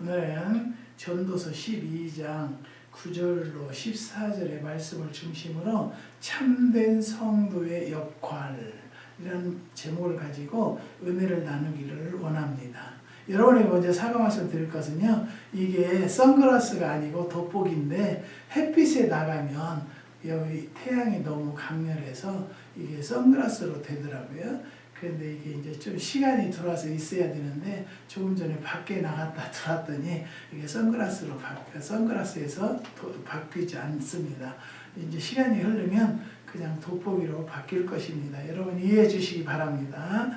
오늘은 전도서 12장 9절로 14절의 말씀을 중심으로 참된 성도의 역할이라는 제목을 가지고 은혜를 나누기를 원합니다. 여러분에게 먼저 사과 말씀 드릴 것은요, 이게 선글라스가 아니고 돋보기인데 햇빛에 나가면 여기 태양이 너무 강렬해서 이게 선글라스로 되더라고요. 그런데 이게 이제 좀 시간이 들어와서 있어야 되는데 조금 전에 밖에 나갔다 들어왔더니 이게 선글라스에서 바뀌지 않습니다. 이제 시간이 흐르면 그냥 돋보기로 바뀔 것입니다. 여러분 이해해 주시기 바랍니다.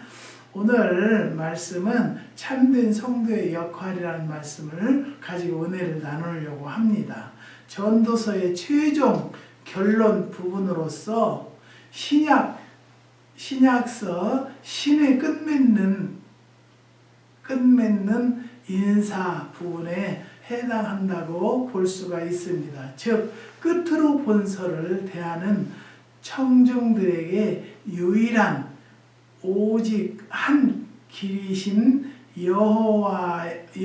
오늘 말씀은 참된 성도의 역할이라는 말씀을 가지고 은혜를 나누려고 합니다. 전도서의 최종 결론 부분으로서 신약서 신의 끝맺는 인사 부분에 해당한다고 볼 수가 있습니다. 즉 끝으로 본서를 대하는 청중들에게 유일한 오직 한 길이신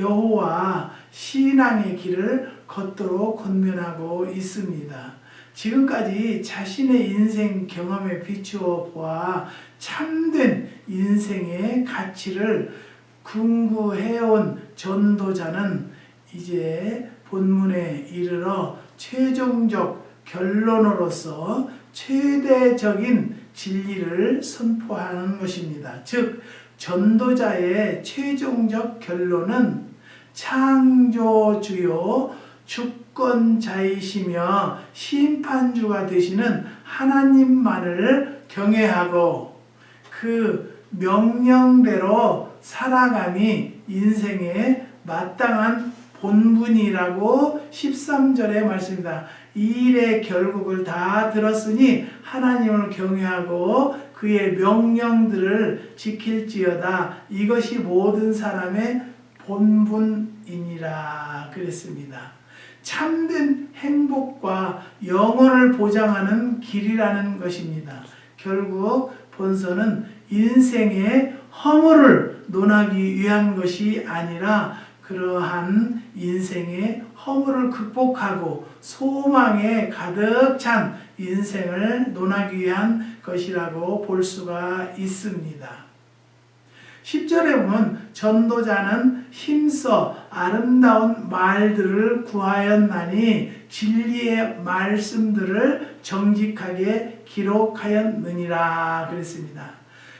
여호와 신앙의 길을 걷도록 권면하고 있습니다. 지금까지 자신의 인생 경험에 비추어 보아 참된 인생의 가치를 궁구해온 전도자는 이제 본문에 이르러 최종적 결론으로서 최대적인 진리를 선포하는 것입니다. 즉 전도자의 최종적 결론은 창조주요 주권자이시며 심판주가 되시는 하나님만을 경외하고 그 명령대로 살아감이 인생의 마땅한 본분이라고 13절의 말씀입니다. 이 일의 결국을 다 들었으니 하나님을 경외하고 그의 명령들을 지킬지어다. 이것이 모든 사람의 본분이니라 그랬습니다. 참된 행복과 영혼을 보장하는 길이라는 것입니다. 결국 본서는 인생의 허물을 논하기 위한 것이 아니라 그러한 인생의 허물을 극복하고 소망에 가득 찬 인생을 논하기 위한 것이라고 볼 수가 있습니다. 10절에 보면 전도자는 힘써 아름다운 말들을 구하였나니 진리의 말씀들을 정직하게 기록하였느니라 그랬습니다.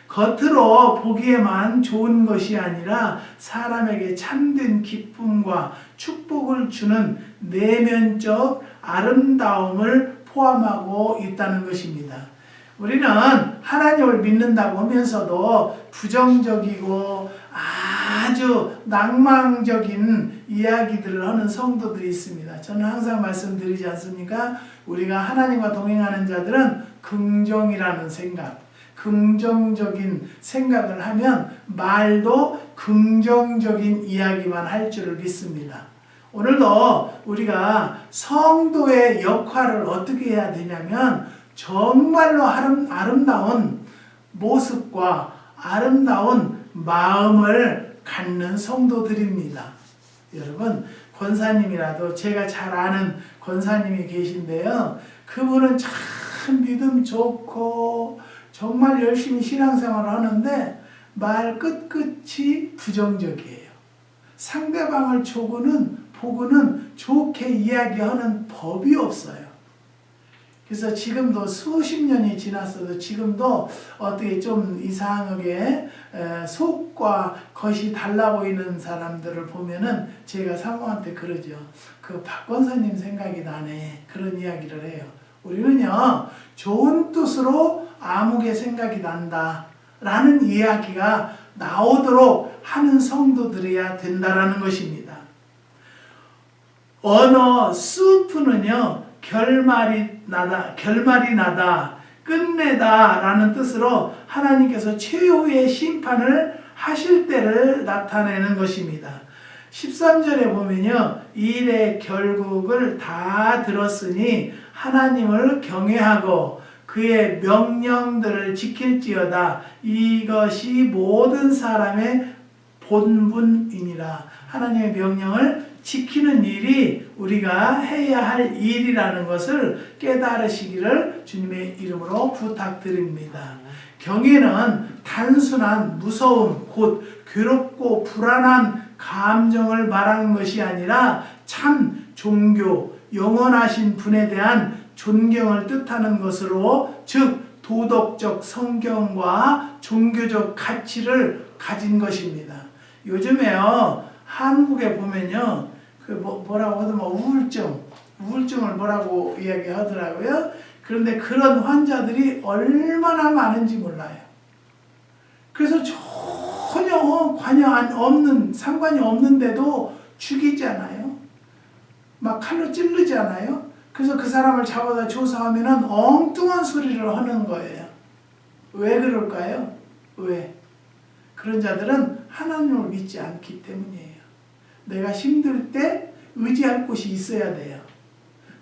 겉으로 보기에만 좋은 것이 아니라 사람에게 참된 기쁨과 축복을 주는 내면적 아름다움을 포함하고 있다는 것입니다. 우리는 하나님을 믿는다고 하면서도 부정적이고 아주 낭망적인 이야기들을 하는 성도들이 있습니다. 저는 항상 말씀드리지 않습니까? 우리가 하나님과 동행하는 자들은 긍정이라는 생각, 긍정적인 생각을 하면 말도 긍정적인 이야기만 할 줄을 믿습니다. 오늘도 우리가 성도의 역할을 어떻게 해야 되냐면 정말로 아름다운 모습과 아름다운 마음을 갖는 성도들입니다. 여러분 권사님이라도 제가 잘 아는 권사님이 계신데요. 그분은 참 믿음 좋고 정말 열심히 신앙생활을 하는데 말 끝끝이 부정적이에요. 상대방을 보고는 좋게 이야기하는 법이 없어요. 그래서 지금도 수십 년이 지났어도 지금도 어떻게 좀 이상하게 속과 겉이 달라 보이는 사람들을 보면은 제가 사모한테 그러죠. 그 박 권사님 생각이 나네. 그런 이야기를 해요. 우리는요, 좋은 뜻으로 아무개 생각이 난다 라는 이야기가 나오도록 하는 성도들이어야 된다라는 것입니다. 언어 수프는요, 결말이 나다, 끝내다 라는 뜻으로 하나님께서 최후의 심판을 하실 때를 나타내는 것입니다. 13절에 보면요, 이 일의 결국을 다 들었으니 하나님을 경외하고 그의 명령들을 지킬지어다. 이것이 모든 사람의 본분이니라. 하나님의 명령을 지키는 일이 우리가 해야 할 일이라는 것을 깨달으시기를 주님의 이름으로 부탁드립니다. 경외는 단순한 무서움, 곧 괴롭고 불안한 감정을 말하는 것이 아니라 참 종교, 영원하신 분에 대한 존경을 뜻하는 것으로, 즉 도덕적 성경과 종교적 가치를 가진 것입니다. 요즘에요 한국에 보면요 뭐라고 하더만 우울증을 뭐라고 이야기하더라고요. 그런데 그런 환자들이 얼마나 많은지 몰라요. 그래서 전혀 상관이 없는데도 죽이잖아요. 막 칼로 찌르잖아요. 그래서 그 사람을 잡아다 조사하면은 엉뚱한 소리를 하는 거예요. 왜 그럴까요? 왜? 그런 자들은 하나님을 믿지 않기 때문이에요. 내가 힘들 때 의지할 곳이 있어야 돼요.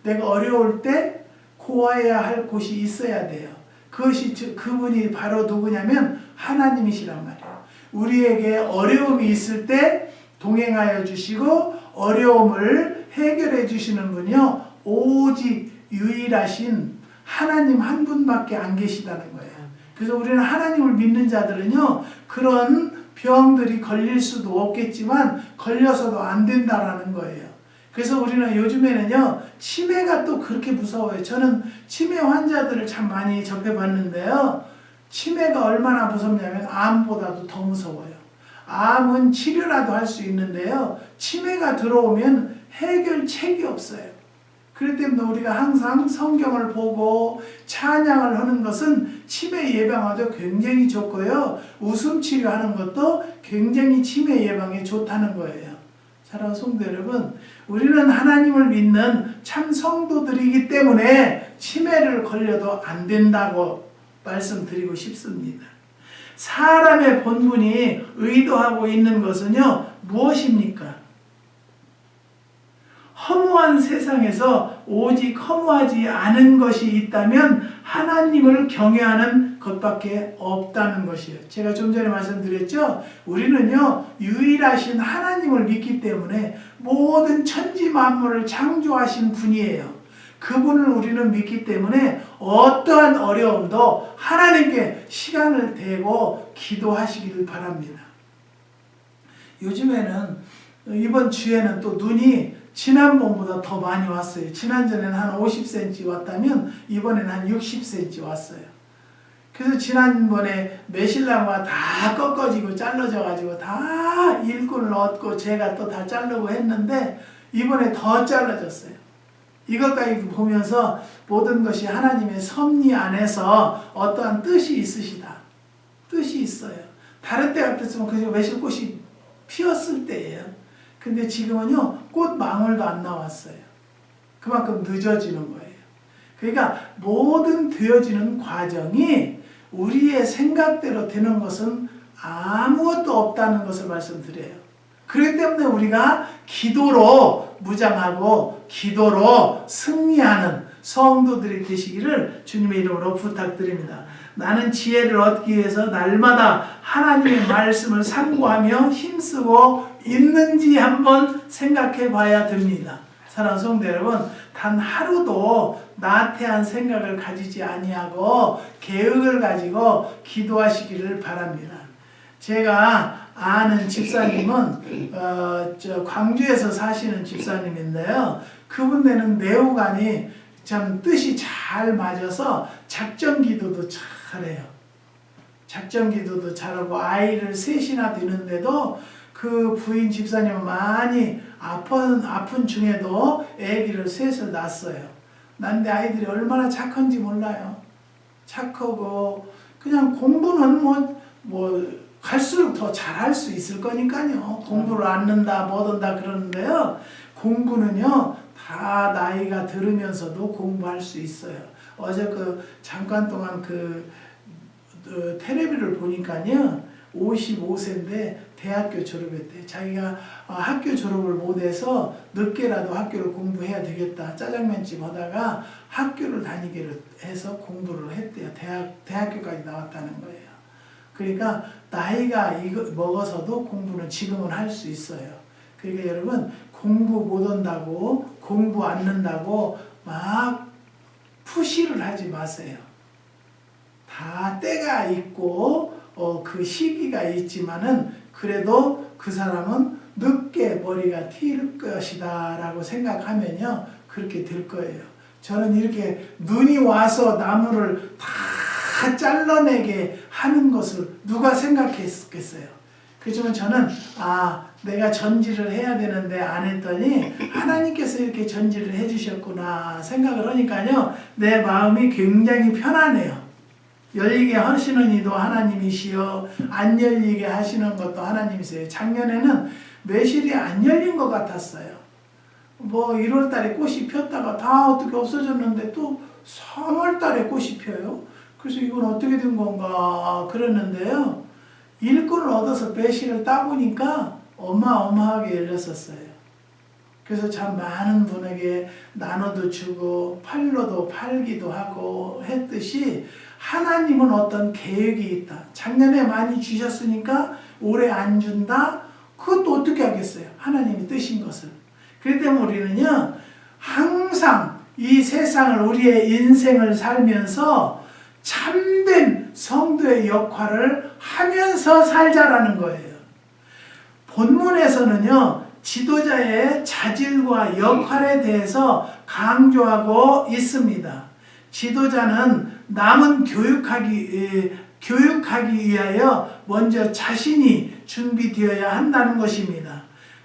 내가 어려울 때 고아해야 할 곳이 있어야 돼요. 그분이 바로 누구냐면 하나님이시란 말이에요. 우리에게 어려움이 있을 때 동행하여 주시고 어려움을 해결해 주시는 분이요 오직 유일하신 하나님 한 분밖에 안 계시다는 거예요. 그래서 우리는 하나님을 믿는 자들은요 그런 병들이 걸릴 수도 없겠지만 걸려서도 안 된다라는 거예요. 그래서 우리는 요즘에는요 치매가 또 그렇게 무서워요. 저는 치매 환자들을 참 많이 접해봤는데요, 치매가 얼마나 무섭냐면 암보다도 더 무서워요. 암은 치료라도 할 수 있는데요, 치매가 들어오면 해결책이 없어요. 그렇기 때문에 우리가 항상 성경을 보고 찬양을 하는 것은 치매 예방에도 굉장히 좋고요, 웃음 치료하는 것도 굉장히 치매 예방에 좋다는 거예요. 사랑하는 성도 여러분, 우리는 하나님을 믿는 참 성도들이기 때문에 치매를 걸려도 안 된다고 말씀드리고 싶습니다. 사람의 본분이 의도하고 있는 것은요 무엇입니까? 허무한 세상에서 오직 허무하지 않은 것이 있다면 하나님을 경외하는 것밖에 없다는 것이에요. 제가 좀 전에 말씀드렸죠. 우리는요 유일하신 하나님을 믿기 때문에 모든 천지 만물을 창조하신 분이에요. 그분을 우리는 믿기 때문에 어떠한 어려움도 하나님께 시간을 대고 기도하시기를 바랍니다. 요즘에는 이번 주에는 또 눈이 지난번보다 더 많이 왔어요. 지난전에는 한 50cm 왔다면 이번에는 한 60cm 왔어요. 그래서 지난번에 매실나무가 다 꺾어지고 잘라져가지고 다 일꾼을 얻고 제가 또 다 자르고 했는데 이번에 더 잘라졌어요. 이것까지 보면서 모든 것이 하나님의 섭리 안에서 어떠한 뜻이 있으시다. 뜻이 있어요. 다른 때 같았으면 그저 매실꽃이 피었을 때예요. 근데 지금은요 꽃망울도 안 나왔어요. 그만큼 늦어지는 거예요. 그러니까 모든 되어지는 과정이 우리의 생각대로 되는 것은 아무것도 없다는 것을 말씀드려요. 그렇기 때문에 우리가 기도로 무장하고 기도로 승리하는 성도들이 되시기를 주님의 이름으로 부탁드립니다. 나는 지혜를 얻기 위해서 날마다 하나님의 말씀을 상고하며 힘쓰고 있는지 한번 생각해 봐야 됩니다. 사랑하는 성도 여러분, 단 하루도 나태한 생각을 가지지 아니하고 계획을 가지고 기도하시기를 바랍니다. 제가 아는 집사님은 광주에서 사시는 집사님인데요, 그분들은 내후관이 참 뜻이 잘 맞아서 작전 기도도 잘해요. 작전 기도도 잘하고 아이를 셋이나 되는데도 그 부인 집사님은 많이 아픈 중에도 아기를 셋을 낳았어요. 낳는데 아이들이 얼마나 착한지 몰라요. 착하고 그냥 공부는 뭐 갈수록 더 잘할 수 있을 거니까요. 공부를 안 는다 뭐든다 그러는데요, 공부는요 다 나이가 들으면서도 공부할 수 있어요. 어제 잠깐 동안 텔레비를 보니까요 55세인데 대학교 졸업했대. 자기가 학교 졸업을 못해서 늦게라도 학교를 공부해야 되겠다. 짜장면집 하다가 학교를 다니기로 해서 공부를 했대요. 대학교까지 나왔다는 거예요. 그러니까 나이가 먹어서도 공부는 지금은 할 수 있어요. 그러니까 여러분 공부 못한다고 공부 안 는다고 막 푸시를 하지 마세요. 다 때가 있고 그 시기가 있지만은 그래도 그 사람은 늦게 머리가 튈 것이다 라고 생각하면요 그렇게 될 거예요. 저는 이렇게 눈이 와서 나무를 다 잘라내게 하는 것을 누가 생각했겠어요. 그렇지만 저는 내가 전지를 해야 되는데 안 했더니 하나님께서 이렇게 전지를 해주셨구나 생각을 하니까요 내 마음이 굉장히 편하네요. 열리게 하시는 이도 하나님이시여 안 열리게 하시는 것도 하나님이세요. 작년에는 매실이 안 열린 것 같았어요. 뭐 1월 달에 꽃이 폈다가 다 어떻게 없어졌는데 또 3월 달에 꽃이 펴요. 그래서 이건 어떻게 된 건가 그랬는데요. 일꾼을 얻어서 매실을 따보니까 어마어마하게 열렸었어요. 그래서 참 많은 분에게 나눠도 주고 팔로도 팔기도 하고 했듯이 하나님은 어떤 계획이 있다. 작년에 많이 주셨으니까 올해 안 준다? 그것도 어떻게 하겠어요? 하나님이 뜨신 것을. 그렇기 때문에 우리는요 항상 이 세상을 우리의 인생을 살면서 참된 성도의 역할을 하면서 살자라는 거예요. 본문에서는요 지도자의 자질과 역할에 대해서 강조하고 있습니다. 지도자는 남은 교육하기 위하여 먼저 자신이 준비되어야 한다는 것입니다.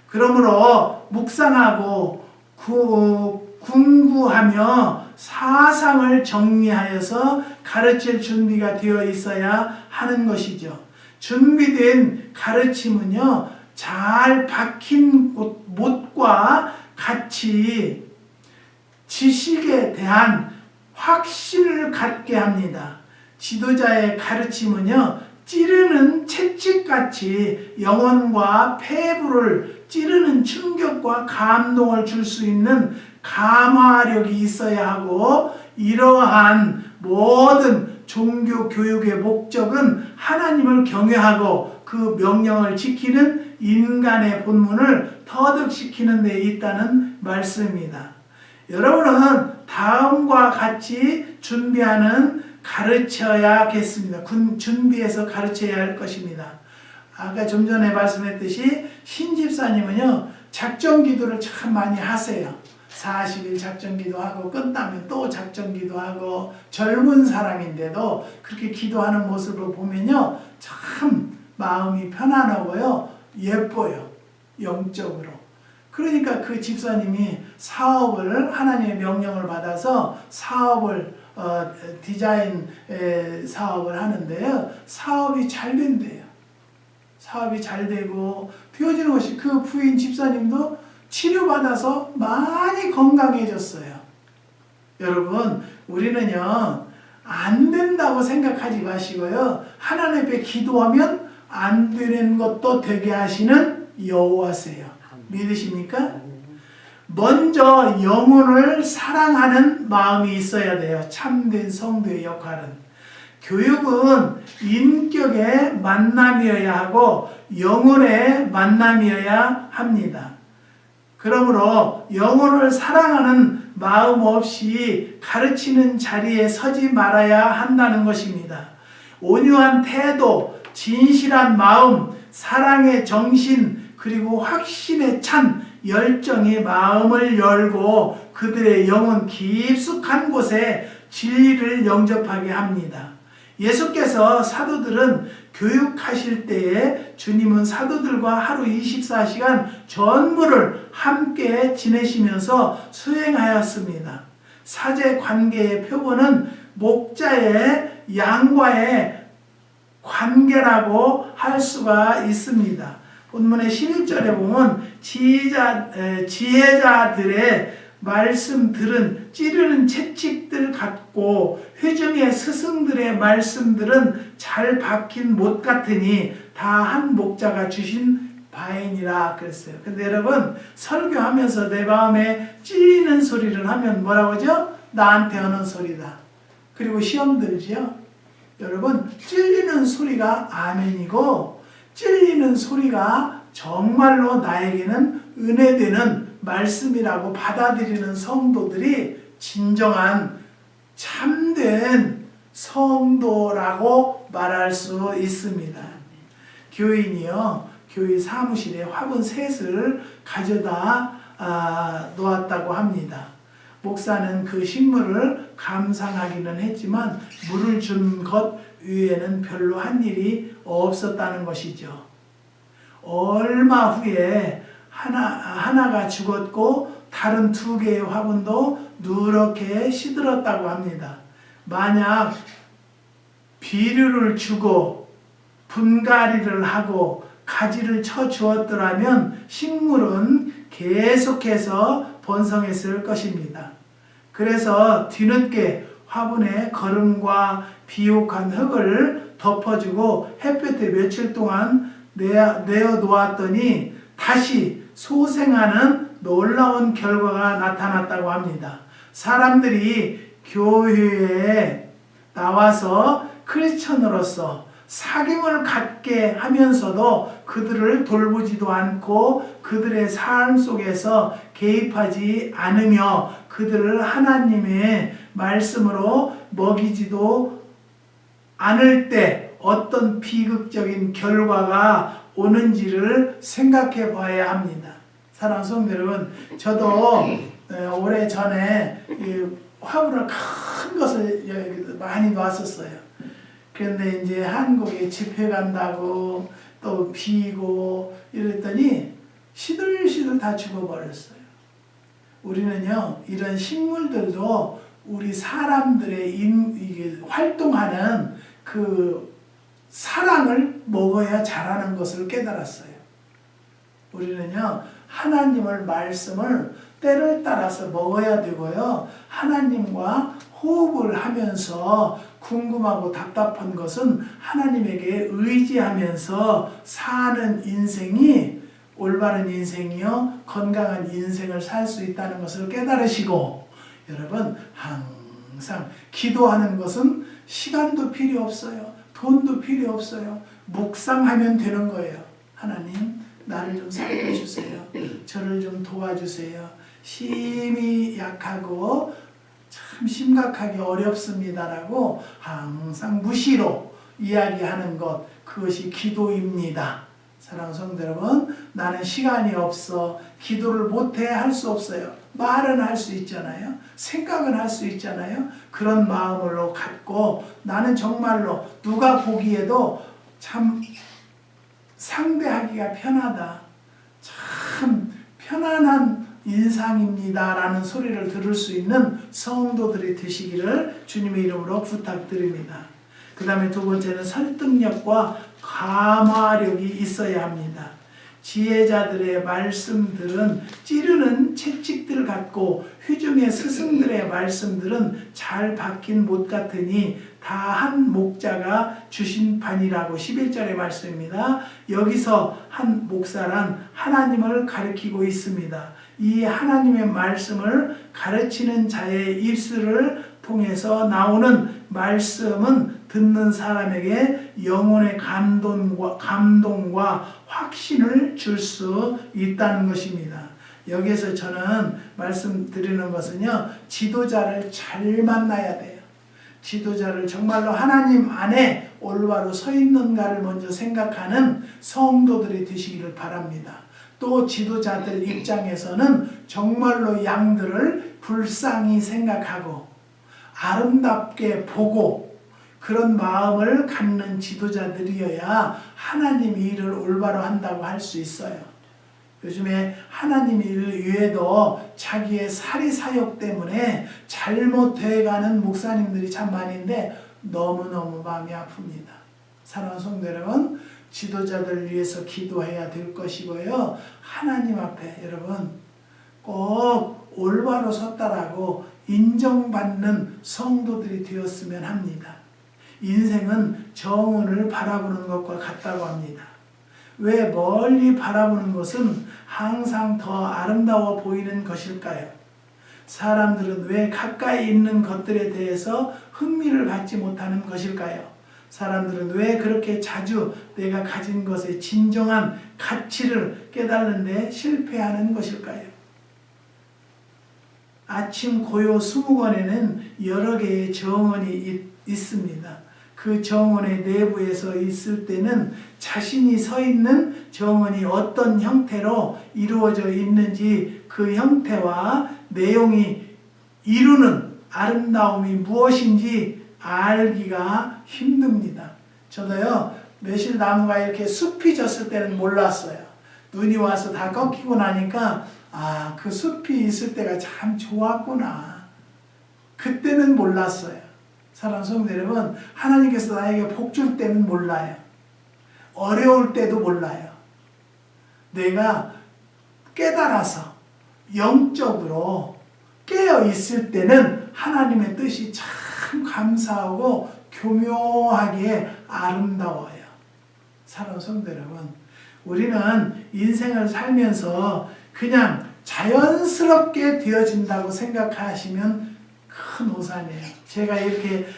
그러므로 묵상하고 궁구하며 사상을 정리하여서 가르칠 준비가 되어 있어야 하는 것이죠. 준비된 가르침은요 잘 박힌 못과 같이 지식에 대한 확신을 갖게 합니다. 지도자의 가르침은요 찌르는 채찍같이 영혼과 폐부를 찌르는 충격과 감동을 줄 수 있는 감화력이 있어야 하고 이러한 모든 종교 교육의 목적은 하나님을 경외하고 그 명령을 지키는 인간의 본분을 터득시키는 데 있다는 말씀입니다. 여러분은 다음과 같이 가르쳐야겠습니다. 준비해서 가르쳐야 할 것입니다. 아까 좀 전에 말씀했듯이 신집사님은요 작정기도를 참 많이 하세요. 40일 작정기도 하고 끝나면 또 작정기도 하고 젊은 사람인데도 그렇게 기도하는 모습을 보면요 참 마음이 편안하고요 예뻐요. 영적으로. 그러니까 그 집사님이 사업을 하나님의 명령을 받아서 사업을 디자인 사업을 하는데요 사업이 잘 된대요. 사업이 잘 되고 되어지는 것이 그 부인 집사님도 치료받아서 많이 건강해졌어요. 여러분 우리는요 안 된다고 생각하지 마시고요 하나님 앞에 기도하면 안 되는 것도 되게 하시는 여호와세요. 믿으십니까? 먼저 영혼을 사랑하는 마음이 있어야 돼요. 참된 성도의 역할은. 교육은 인격의 만남이어야 하고 영혼의 만남이어야 합니다. 그러므로 영혼을 사랑하는 마음 없이 가르치는 자리에 서지 말아야 한다는 것입니다. 온유한 태도, 진실한 마음, 사랑의 정신, 그리고 확신에 찬 열정이 마음을 열고 그들의 영혼 깊숙한 곳에 진리를 영접하게 합니다. 예수께서 사도들은 교육하실 때에 주님은 사도들과 하루 24시간 전부를 함께 지내시면서 수행하였습니다. 사제 관계의 표본은 목자의 양과의 관계라고 할 수가 있습니다. 본문의 11절에 보면 지혜자들의 말씀들은 찌르는 채찍들 같고 회중의 스승들의 말씀들은 잘 박힌 못 같으니 다 한 목자가 주신 바이니라 그랬어요. 근데 여러분 설교하면서 내 마음에 찌르는 소리를 하면 뭐라고 하죠? 나한테 하는 소리다. 그리고 시험 들지요. 여러분, 찔리는 소리가 아멘이고 찔리는 소리가 정말로 나에게는 은혜되는 말씀이라고 받아들이는 성도들이 진정한 참된 성도라고 말할 수 있습니다. 교인이요, 교회 사무실에 화분 셋을 가져다 놓았다고 합니다. 목사는 그 식물을 감상하기는 했지만 물을 준 것 외에는 별로 한 일이 없었다는 것이죠. 얼마 후에 하나가 죽었고 다른 2개의 화분도 누렇게 시들었다고 합니다. 만약 비료를 주고 분갈이를 하고 가지를 쳐 주었더라면 식물은 계속해서 번성했을 것입니다. 그래서 뒤늦게 화분에 거름과 비옥한 흙을 덮어주고 햇볕에 며칠 동안 내어 놓았더니 다시 소생하는 놀라운 결과가 나타났다고 합니다. 사람들이 교회에 나와서 크리스천으로서 사귐을 갖게 하면서도 그들을 돌보지도 않고 그들의 삶 속에서 개입하지 않으며 그들을 하나님의 말씀으로 먹이지도 않을 때 어떤 비극적인 결과가 오는지를 생각해 봐야 합니다. 사랑하는 성도 여러분, 저도 오래전에 화분을 큰 것을 많이 놨었어요. 그런데 이제 한국에 집회 간다고 또 비고 이랬더니 시들시들 다 죽어버렸어요. 우리는요, 이런 식물들도 우리 사람들의 이게 활동하는 그 사랑을 먹어야 자라는 것을 깨달았어요. 우리는요, 하나님의 말씀을 때를 따라서 먹어야 되고요, 하나님과 호흡을 하면서 궁금하고 답답한 것은 하나님에게 의지하면서 사는 인생이 올바른 인생이요, 건강한 인생을 살 수 있다는 것을 깨달으시고, 여러분, 항상 기도하는 것은 시간도 필요 없어요. 돈도 필요 없어요. 묵상하면 되는 거예요. 하나님, 나를 좀 살려주세요. 저를 좀 도와주세요. 심히 약하고 참 심각하게 어렵습니다라고 항상 무시로 이야기하는 것, 그것이 기도입니다. 사랑하는 성도 여러분, 나는 시간이 없어, 기도를 못해 할 수 없어요. 말은 할 수 있잖아요. 생각은 할 수 있잖아요. 그런 마음으로 갖고 나는 정말로 누가 보기에도 참 상대하기가 편하다, 참 편안한 인상입니다 라는 소리를 들을 수 있는 성도들이 되시기를 주님의 이름으로 부탁드립니다. 그 다음에 두 번째는 설득력과 감화력이 있어야 합니다. 지혜자들의 말씀들은 찌르는 채찍들 같고 회중의 스승들의 말씀들은 잘 박힌 못 같으니 다 한 목자가 주신 판이라고 11절의 말씀입니다. 여기서 한 목사란 하나님을 가리키고 있습니다. 이 하나님의 말씀을 가르치는 자의 입술을 통해서 나오는 말씀은 듣는 사람에게 영혼의 감동과 확신을 줄 수 있다는 것입니다. 여기에서 저는 말씀드리는 것은요, 지도자를 잘 만나야 돼요. 지도자를 정말로 하나님 안에 올바로 서 있는가를 먼저 생각하는 성도들이 되시기를 바랍니다. 또 지도자들 입장에서는 정말로 양들을 불쌍히 생각하고 아름답게 보고 그런 마음을 갖는 지도자들이어야 하나님 일을 올바로 한다고 할 수 있어요. 요즘에 하나님 일 외에도 자기의 사리사욕 때문에 잘못돼가는 목사님들이 참 많은데 너무너무 마음이 아픕니다. 사랑하는 성도 여러분, 지도자들 위해서 기도해야 될 것이고요, 하나님 앞에 여러분 꼭 올바로 섰다라고 인정받는 성도들이 되었으면 합니다. 인생은 정은을 바라보는 것과 같다고 합니다. 왜 멀리 바라보는 것은 항상 더 아름다워 보이는 것일까요? 사람들은 왜 가까이 있는 것들에 대해서 흥미를 갖지 못하는 것일까요? 사람들은 왜 그렇게 자주 내가 가진 것의 진정한 가치를 깨달는데 실패하는 것일까요? 아침 고요 20권에는 여러 개의 정언이 있습니다. 그 정언의 내부에서 있을 때는 자신이 서 있는 정언이 어떤 형태로 이루어져 있는지 그 형태와 내용이 이루는 아름다움이 무엇인지 알기가 힘듭니다. 저도요, 매실나무가 이렇게 숲이 졌을 때는 몰랐어요. 눈이 와서 다 꺾이고 나니까 아, 그 숲이 있을 때가 참 좋았구나. 그때는 몰랐어요. 사랑하는 성도 여러분, 하나님께서 나에게 복 줄 때는 몰라요. 어려울 때도 몰라요. 내가 깨달아서 영적으로 깨어 있을 때는 하나님의 뜻이 참 감사하고 교묘하게 아름다워요. 사랑하는 성도 여러분, 우리는 인생을 살면서 그냥 자연스럽게 되어진다고 생각하시면 큰 오산이에요. 제가 이렇게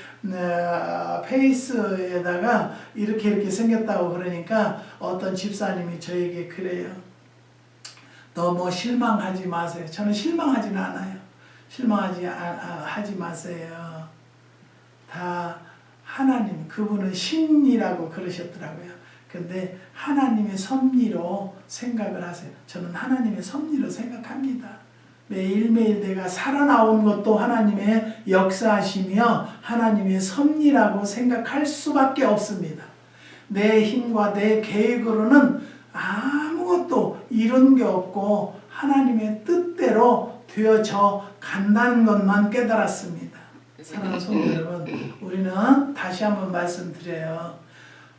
페이스에다가 이렇게 생겼다고 그러니까 어떤 집사님이 저에게 그래요. 너 뭐 실망하지 마세요. 저는 실망하지는 않아요. 하지 마세요. 다 하나님, 그분은 신이라고 그러셨더라고요. 근데 하나님의 섭리로 생각을 하세요. 저는 하나님의 섭리로 생각합니다. 매일매일 내가 살아나온 것도 하나님의 역사하시며 하나님의 섭리라고 생각할 수밖에 없습니다. 내 힘과 내 계획으로는 아무것도 이룬 게 없고 하나님의 뜻대로 되어져 간다는 것만 깨달았습니다. 사랑하는 성도 여러분, 우리는 다시 한번 말씀드려요.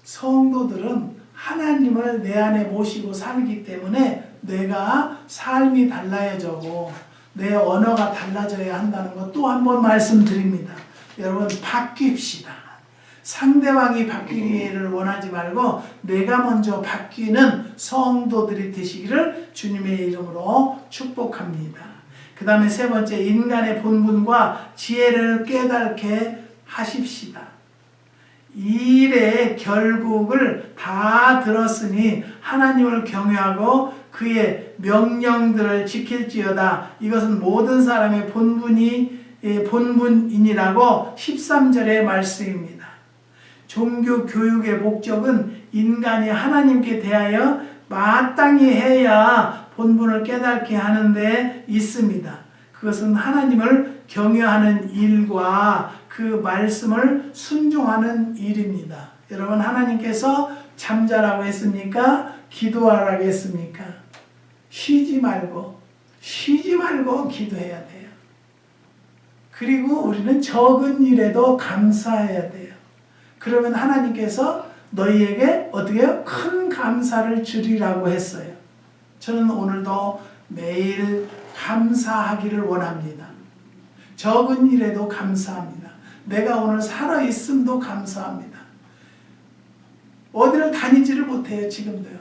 성도들은 하나님을 내 안에 모시고 살기 때문에 내가 삶이 달라져고 내 언어가 달라져야 한다는 것 또 한 번 말씀드립니다. 여러분, 바뀝시다. 상대방이 바뀌기를 원하지 말고 내가 먼저 바뀌는 성도들이 되시기를 주님의 이름으로 축복합니다. 그 다음에 세 번째, 인간의 본분과 지혜를 깨닫게 하십시다. 이 일의 결국을 다 들었으니 하나님을 경외하고 그의 명령들을 지킬지어다. 이것은 모든 사람의 본분이니라고 13절의 말씀입니다. 종교 교육의 목적은 인간이 하나님께 대하여 마땅히 해야 본분을 깨닫게 하는 데 있습니다. 그것은 하나님을 경외하는 일과 그 말씀을 순종하는 일입니다. 여러분, 하나님께서 잠자라고 했습니까? 기도하라고 했습니까? 쉬지 말고 기도해야 돼요. 그리고 우리는 적은 일에도 감사해야 돼요. 그러면 하나님께서 너희에게 어떻게 해요? 큰 감사를 주리라고 했어요. 저는 오늘도 매일 감사하기를 원합니다. 적은 일에도 감사합니다. 내가 오늘 살아있음도 감사합니다. 어디를 다니지를 못해요. 지금도요.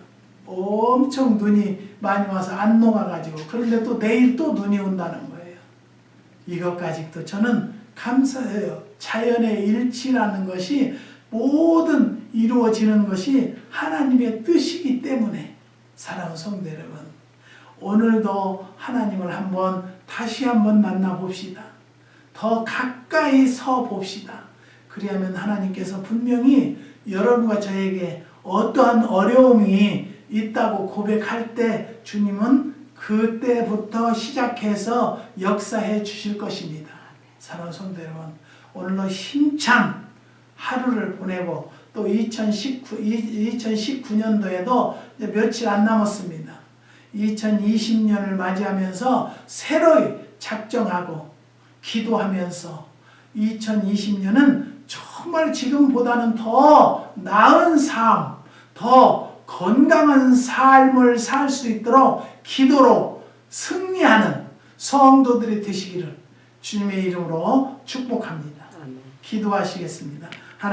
엄청 눈이 많이 와서 안 녹아가지고, 그런데 또 내일 또 눈이 온다는 거예요. 이것까지도 저는 감사해요. 자연의 일치라는 것이 모든 이루어지는 것이 하나님의 뜻이기 때문에. 사랑하는 성도 여러분, 오늘도 하나님을 다시 한번 만나봅시다. 더 가까이 서 봅시다. 그리하면 하나님께서 분명히 여러분과 저에게 어떠한 어려움이 있다고 고백할 때 주님은 그때부터 시작해서 역사해 주실 것입니다. 사랑하는 성도 여러분, 오늘도 힘찬 하루를 보내고 또 2019년도에도 이제 며칠 안 남았습니다. 2020년을 맞이하면서 새로이 작정하고 기도하면서 2020년은 정말 지금보다는 더 나은 삶, 더 건강한 삶을 살 수 있도록 기도로 승리하는 성도들이 되시기를 주님의 이름으로 축복합니다. 기도하시겠습니다.